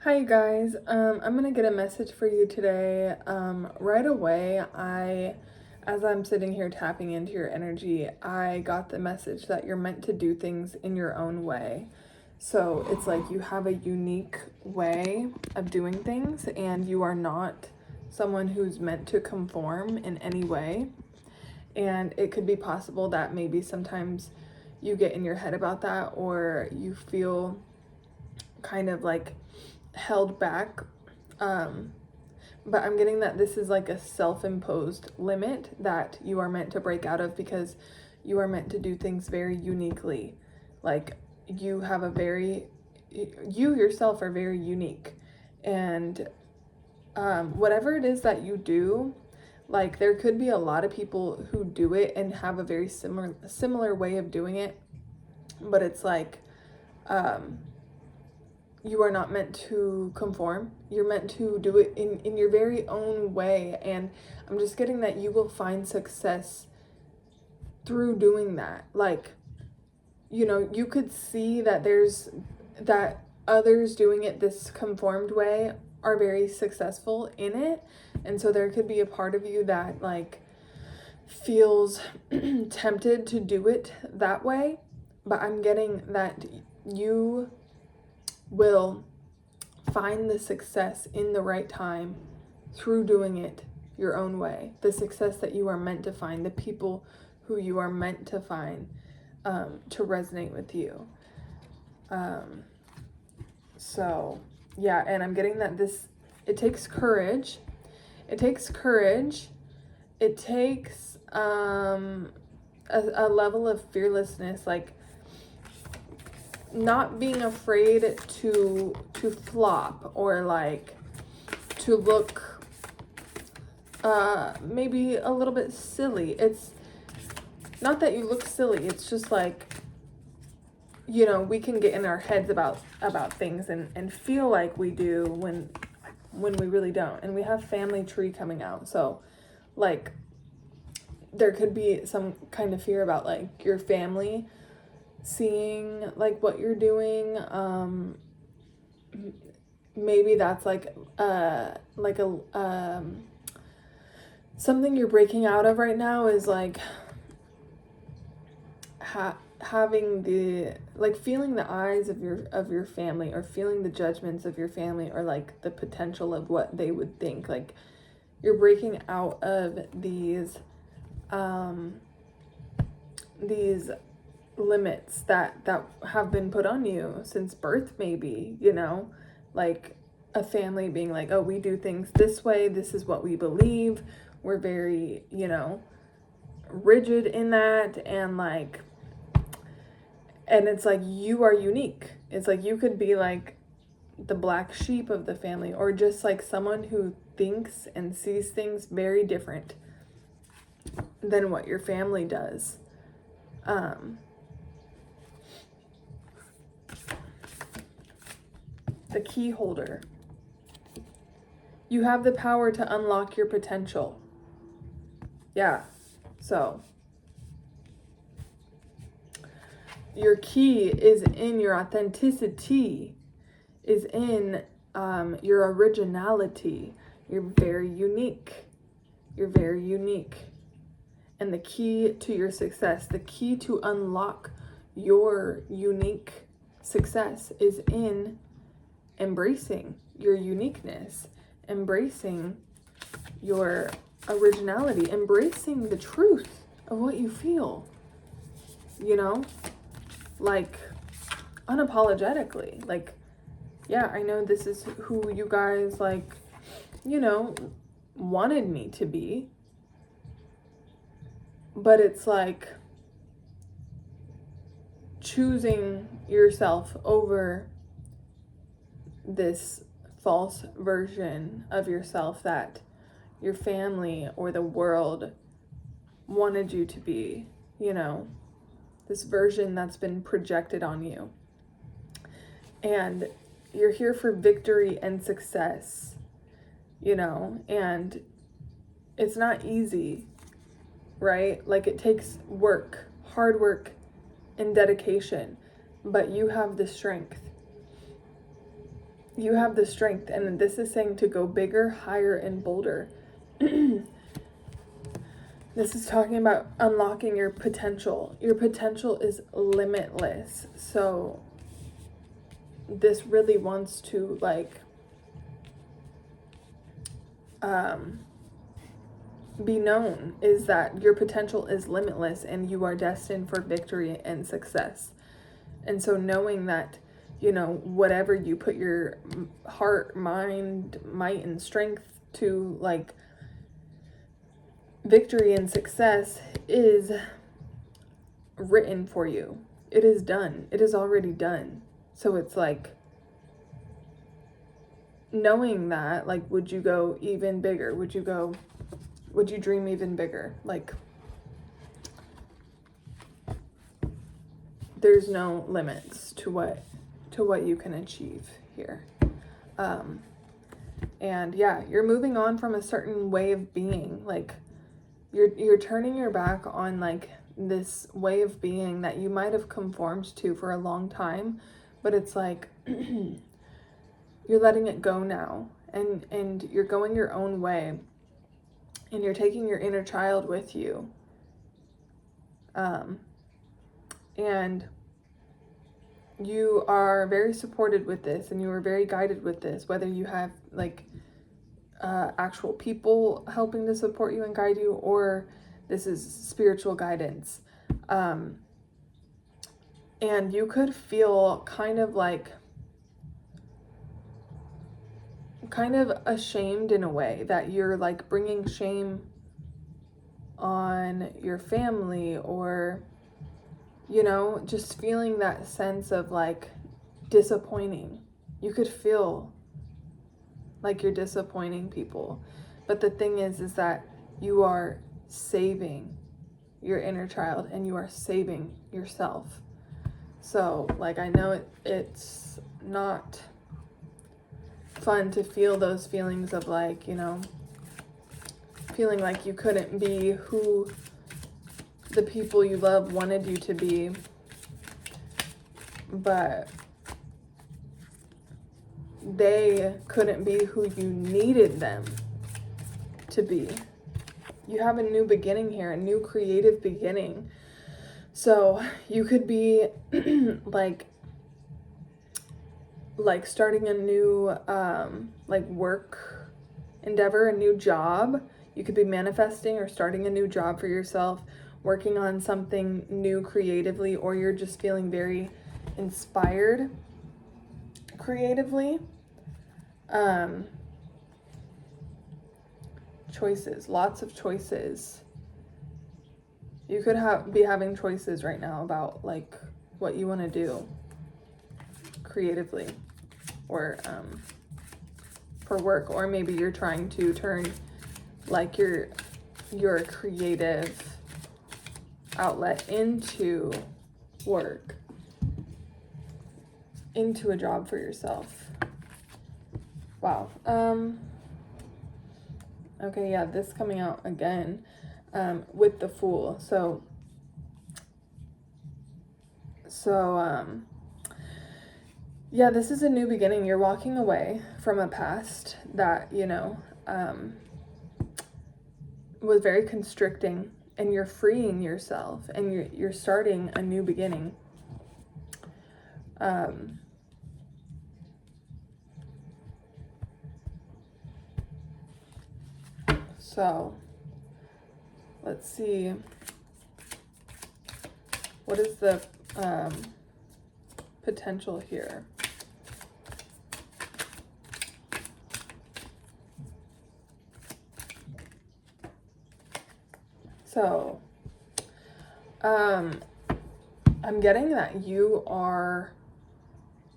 Hi guys, I'm gonna get a message for you today. Right away, as I'm sitting here tapping into your energy, I got the message that you're meant to do things in your own way. So it's like you have a unique way of doing things, and you are not someone who's meant to conform in any way. And it could be possible that maybe sometimes you get in your head about that, or you feel kind of like held back. Um, but I'm getting that this is like a self-imposed limit that you are meant to break out of because you are meant to do things very uniquely. Like you have you yourself are very unique. And whatever it is that you do, like there could be a lot of people who do it and have a very similar way of doing it, but it's like um, you are not meant to conform. You're meant to do it in your very own way. And I'm just getting that you will find success through doing that. Like, you could see that others doing it this conformed way are very successful in it. And so there could be a part of you that like feels tempted to do it that way. But I'm getting that you will find the success in the right time through doing it your own way. The success that you are meant to find, the people who you are meant to find to resonate with you. So, yeah, and I'm getting that it takes courage. It takes courage. It takes a level of fearlessness, like not being afraid to flop or like to look maybe a little bit silly. It's not that you look silly, it's just like we can get in our heads about things and feel like we do when we really don't. And we have family tree coming out, so like there could be some kind of fear about like your family seeing like what you're doing. Maybe that's like a something you're breaking out of right now is like having the like feeling the eyes of your family, or feeling the judgments of your family, or like the potential of what they would think. Like you're breaking out of these limits that have been put on you since birth, maybe, like a family being like, oh, we do things this way, this is what we believe, we're very rigid in that. And it's like you are unique. It's like you could be like the black sheep of the family, or just like someone who thinks and sees things very different than what your family does. The key holder. You have the power to unlock your potential. Yeah. So your key is in your authenticity, is in your originality. You're very unique. You're very unique. And the key to your success, the key to unlock your unique success, is in embracing your uniqueness, embracing your originality, embracing the truth of what you feel, like unapologetically. Like, yeah, I know this is who you guys like, wanted me to be, but it's like choosing yourself over this false version of yourself that your family or the world wanted you to be, this version that's been projected on you. And you're here for victory and success, and it's not easy, right? Like it takes work, hard work, and dedication, but you have the strength. you have the strength, and this is saying to go bigger, higher, and bolder. This is talking about unlocking your potential. Your potential is limitless. So this really wants to like be known, is that your potential is limitless and you are destined for victory and success. And so knowing that, you know, whatever you put your heart, mind, might, and strength to, like, victory and success is written for you. It is done. It is already done. So it's like, knowing that, like, would you go even bigger? Would you dream even bigger? Like, there's no limits to what you can achieve here. And yeah, you're moving on from a certain way of being. Like, you're turning your back on like this way of being that you might have conformed to for a long time, but it's like you're letting it go now, and you're going your own way, and you're taking your inner child with you. And you are very supported with this, and you are very guided with this, whether you have like actual people helping to support you and guide you, or this is spiritual guidance. And you could feel kind of ashamed in a way, that you're like bringing shame on your family, or, you know, just feeling that sense of like disappointing. You could feel like you're disappointing people. But the thing is that you are saving your inner child, and you are saving yourself. So like, I know it's not fun to feel those feelings of like, you know, feeling like you couldn't be who the people you love wanted you to be. But they couldn't be who you needed them to be. You have a new beginning here, a new creative beginning. So you could be like starting a new like work endeavor, a new job. You could be manifesting or starting a new job for yourself, working on something new creatively, or you're just feeling very inspired creatively. Choices, lots of choices. You could be having choices right now about like what you want to do creatively, or for work, or maybe you're trying to turn like your creative outlet into work, into a job for yourself. Wow. Okay, yeah, this coming out again with the Fool. So yeah, this is a new beginning. You're walking away from a past that, you know, was very constricting, and you're freeing yourself, and you're starting a new beginning. So let's see, what is the potential here? So I'm getting that you are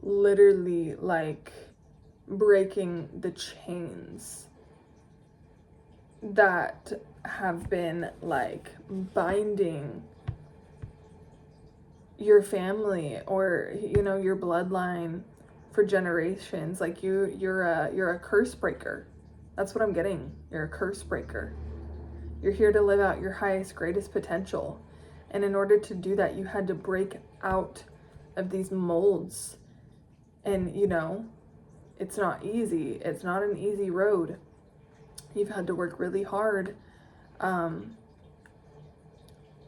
literally like breaking the chains that have been like binding your family, or, you know, your bloodline for generations. Like you're a curse breaker. That's what I'm getting. You're a curse breaker. You're here to live out your highest, greatest potential. And in order to do that, you had to break out of these molds, and, you know, it's not easy. It's not an easy road. You've had to work really hard.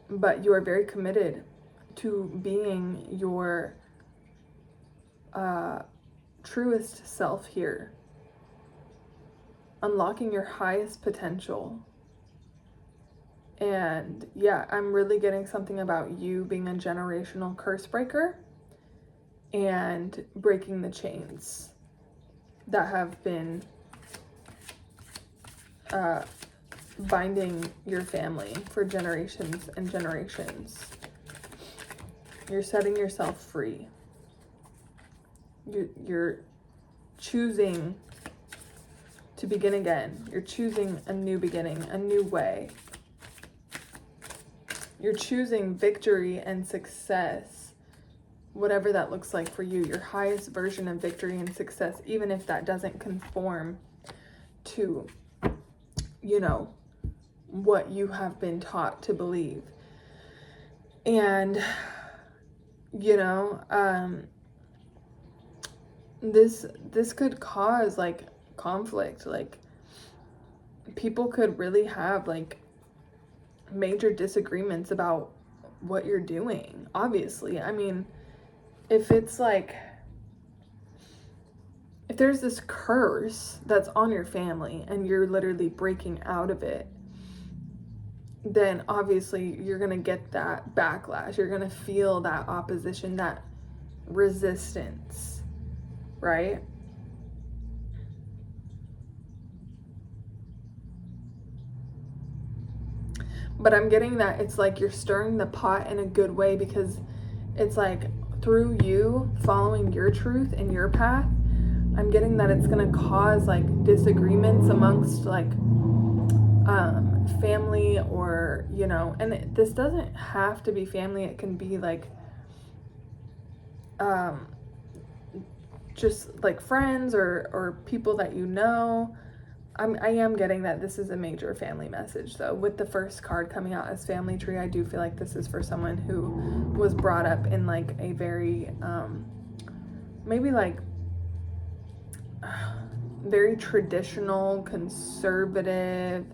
But you are very committed to being your truest self here, unlocking your highest potential. And yeah, I'm really getting something about you being a generational curse breaker and breaking the chains that have been binding your family for generations and generations. You're setting yourself free. You're choosing to begin again. You're choosing a new beginning, a new way. You're choosing victory and success, whatever that looks like for you, your highest version of victory and success, even if that doesn't conform to, you know, what you have been taught to believe. And, you know, this could cause like conflict. Like, people could really have like major disagreements about what you're doing. Obviously, I mean, if it's like, if there's this curse that's on your family and you're literally breaking out of it, then obviously you're gonna get that backlash. You're gonna feel that opposition, that resistance, right? But I'm getting that it's like you're stirring the pot in a good way, because it's like through you following your truth and your path, I'm getting that it's gonna cause like disagreements amongst like family, or, you know, and this doesn't have to be family. It can be like just like friends or people that you know. I am getting that this is a major family message, though. With the first card coming out as family tree, I do feel like this is for someone who was brought up in like a very, maybe like very traditional, conservative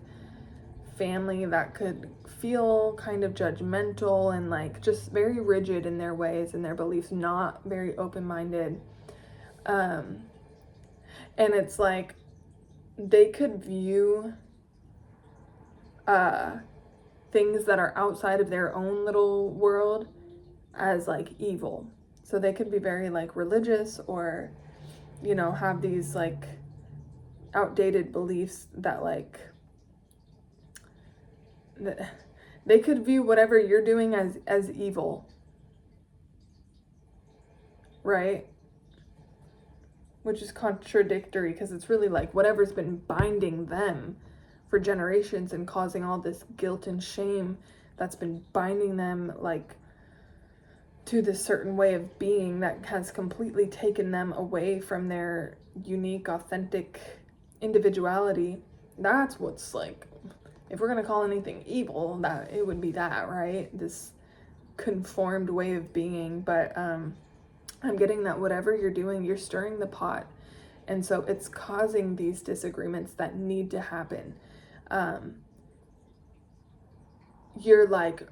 family that could feel kind of judgmental and like just very rigid in their ways and their beliefs, not very open-minded. And it's like, they could view things that are outside of their own little world as like evil. So they could be very like religious, or, you know, have these like outdated beliefs that like they could view whatever you're doing as evil, right? Which is contradictory, because it's really like whatever's been binding them for generations and causing all this guilt and shame that's been binding them like to this certain way of being that has completely taken them away from their unique, authentic individuality. That's what's like, if we're gonna call anything evil, that it would be that, right? This conformed way of being. But I'm getting that whatever you're doing, you're stirring the pot. And so it's causing these disagreements that need to happen. You're like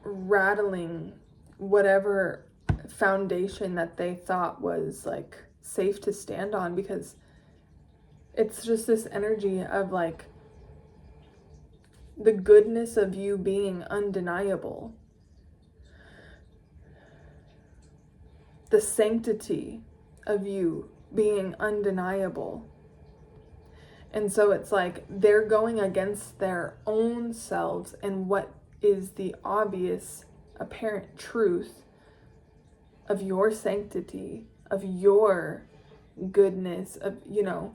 rattling whatever foundation that they thought was like safe to stand on, because it's just this energy of like the goodness of you being undeniable, the sanctity of you being undeniable. And so it's like they're going against their own selves and what is the obvious, apparent truth of your sanctity, of your goodness, of, you know,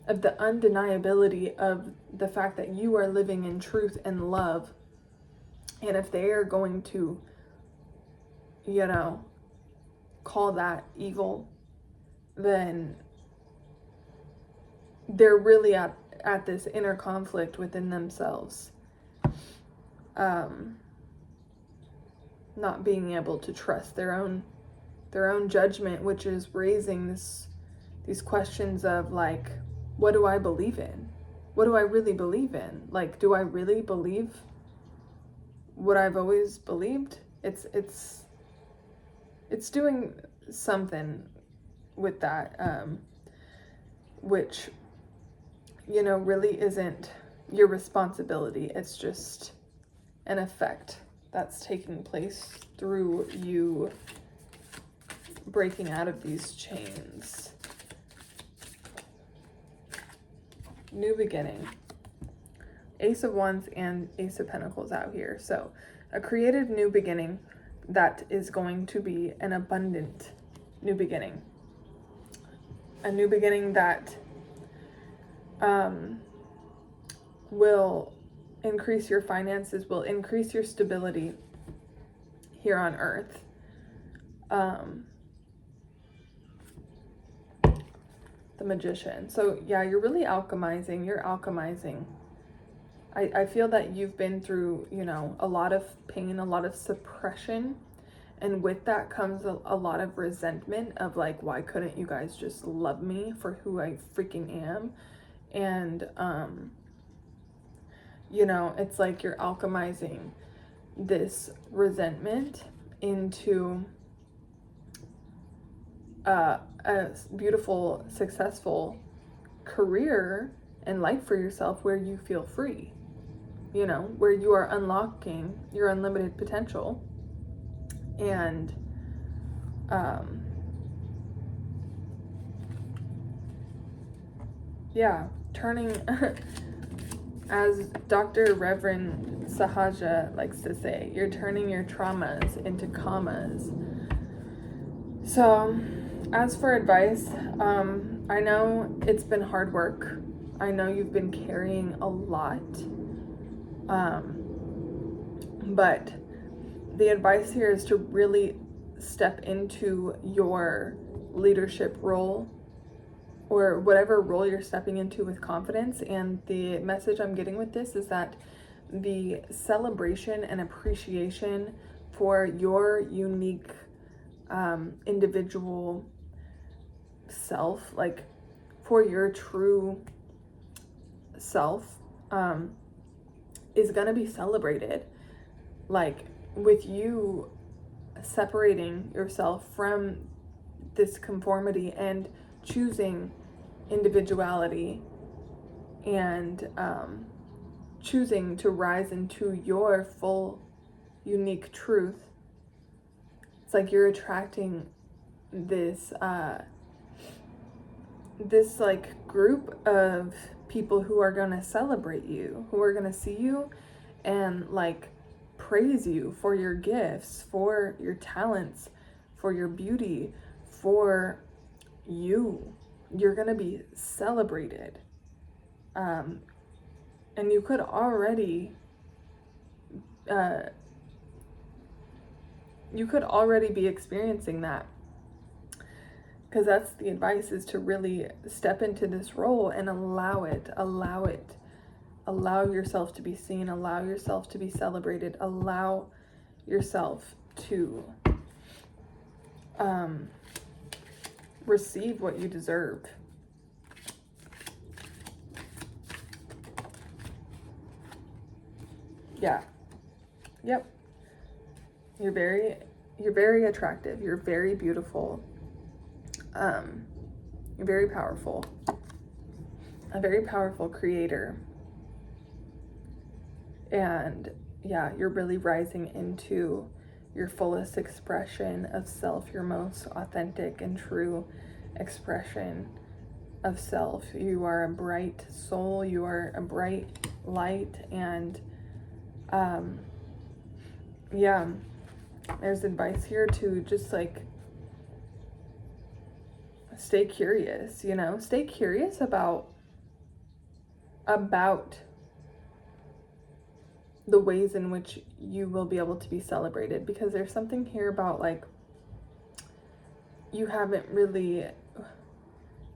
of the undeniability of the fact that you are living in truth and love. And if they are going to, you know, call that evil, then they're really at this inner conflict within themselves. Not being able to trust their own judgment, which is raising these these questions of like, what do I believe in? What do I really believe in? Like, do I really believe what I've always believed? It's doing something with that, which, you know, really isn't your responsibility. It's just an effect that's taking place through you breaking out of these chains. New beginning. Ace of Wands and Ace of Pentacles out here. So a creative new beginning that is going to be an abundant new beginning. A new beginning that will increase your finances, will increase your stability here on earth. The Magician. So yeah, you're really alchemizing. You're alchemizing. I feel that you've been through, you know, a lot of pain, a lot of suppression. And with that comes a lot of resentment of like, why couldn't you guys just love me for who I freaking am? And, you know, it's like you're alchemizing this resentment into a beautiful, successful career and life for yourself where you feel free, you know, where you are unlocking your unlimited potential. And yeah, turning as Dr. Reverend Sahaja likes to say, you're turning your traumas into commas. So as for advice, I know it's been hard work. I know you've been carrying a lot, but the advice here is to really step into your leadership role, or whatever role you're stepping into, with confidence. And the message I'm getting with this is that the celebration and appreciation for your unique individual self, like for your true self, is gonna be celebrated. Like with you separating yourself from this conformity and choosing individuality and choosing to rise into your full unique truth. It's like you're attracting this this like group of people who are gonna celebrate you, who are gonna see you and like praise you for your gifts, for your talents, for your beauty, for you. You're gonna be celebrated. And you could already be experiencing that, because that's the advice, is to really step into this role and allow yourself to be seen, allow yourself to be celebrated, allow yourself to receive what you deserve. Yeah. Yep. You're very attractive. You're very beautiful. You're very powerful. A very powerful creator. And yeah, you're really rising into your fullest expression of self, your most authentic and true expression of self. You are a bright soul, you are a bright light, and yeah, there's advice here to just like stay curious, you know, stay curious about the ways in which you will be able to be celebrated, because there's something here about like you haven't really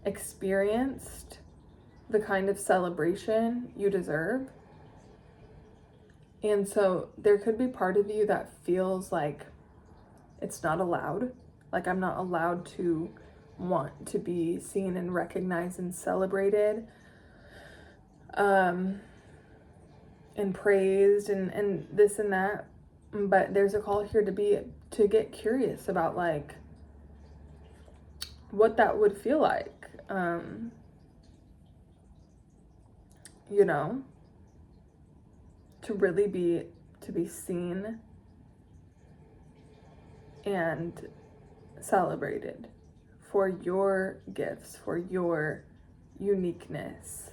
experienced the kind of celebration you deserve. And so there could be part of you that feels like it's not allowed, like I'm not allowed to want to be seen and recognized and celebrated, and praised and this and that. But there's a call here to get curious about like what that would feel like, you know, to really be seen and celebrated for your gifts, for your uniqueness.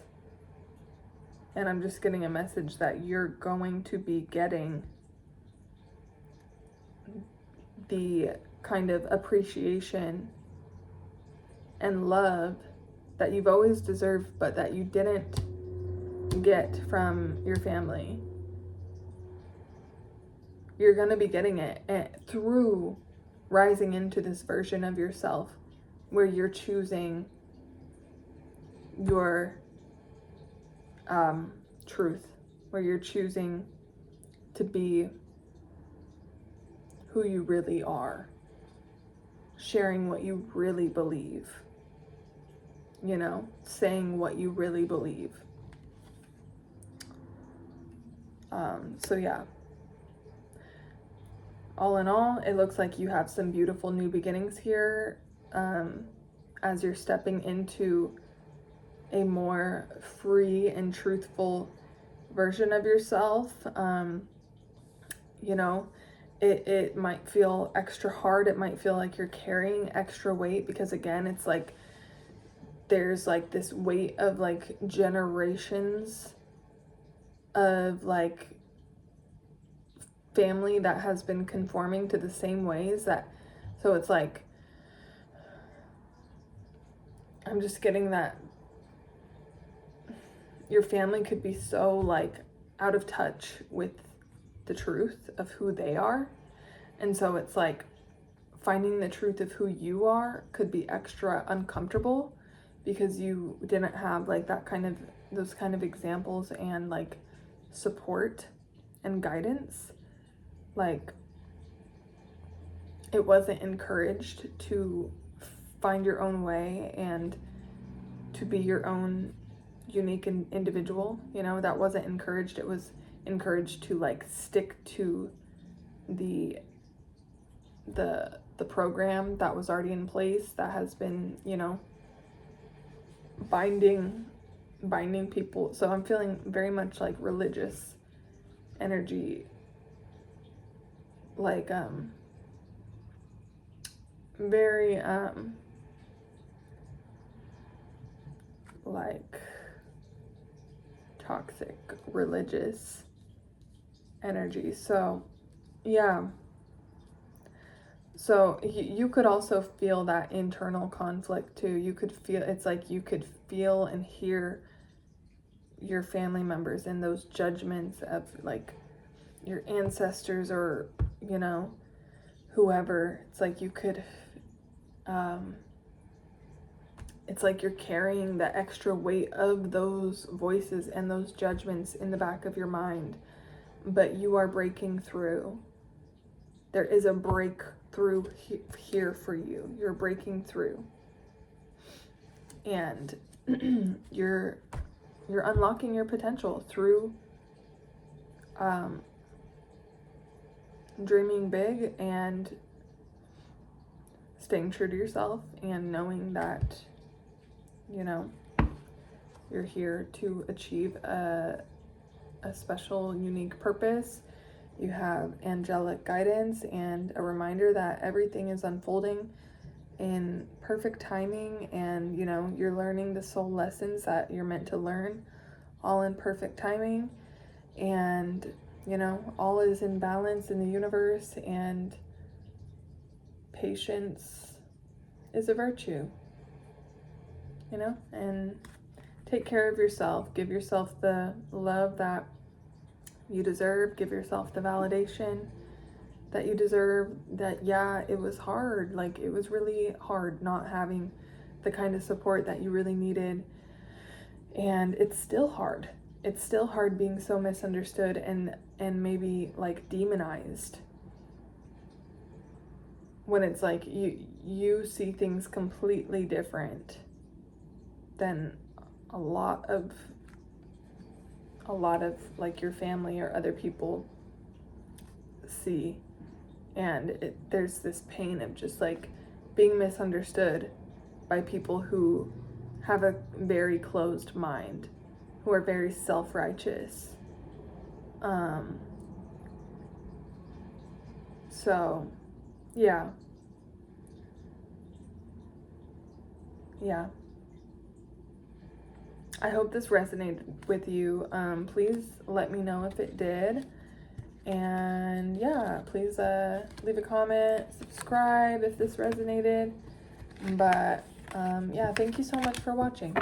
And I'm just getting a message that you're going to be getting the kind of appreciation and love that you've always deserved, but that you didn't get from your family. You're going to be getting it through rising into this version of yourself where you're choosing your truth, where you're choosing to be who you really are, sharing what you really believe, you know, saying what you really believe. So yeah, all in all, it looks like you have some beautiful new beginnings here, as you're stepping into a more free and truthful version of yourself. You know, it might feel extra hard. It might feel like you're carrying extra weight because, again, it's like there's like this weight of like generations of like family that has been conforming to the same ways that, so it's like, I'm just getting that your family could be so like out of touch with the truth of who they are. And so it's like finding the truth of who you are could be extra uncomfortable because you didn't have like those kind of examples and like support and guidance. Like it wasn't encouraged to find your own way and to be your own unique and individual, you know, that wasn't encouraged. It was encouraged to like stick to the program that was already in place, that has been, you know, binding people. So I'm feeling very much like religious energy, like very like toxic religious energy. So yeah, so you could also feel that internal conflict too. You could feel, it's like you could feel and hear your family members in those judgments of like your ancestors or, you know, whoever. It's like you could it's like you're carrying the extra weight of those voices and those judgments in the back of your mind, but you are breaking through. There is a breakthrough here for you. You're breaking through, and you're unlocking your potential through dreaming big and staying true to yourself and knowing that, you know, you're here to achieve a special, unique purpose. You have angelic guidance and a reminder that everything is unfolding in perfect timing, and, you know, you're learning the soul lessons that you're meant to learn, all in perfect timing. And, you know, all is in balance in the universe, and patience is a virtue, you know, and take care of yourself. Give yourself the love that you deserve. Give yourself the validation that you deserve. That, yeah, it was hard. Like, it was really hard not having the kind of support that you really needed. And it's still hard. It's still hard being so misunderstood and maybe like demonized. when it's like you see things completely different than a lot of like your family or other people see, and there's this pain of just like being misunderstood by people who have a very closed mind, who are very self-righteous. So yeah. I hope this resonated with you. Please let me know if it did. And yeah, please leave a comment, subscribe if this resonated. But yeah, thank you so much for watching.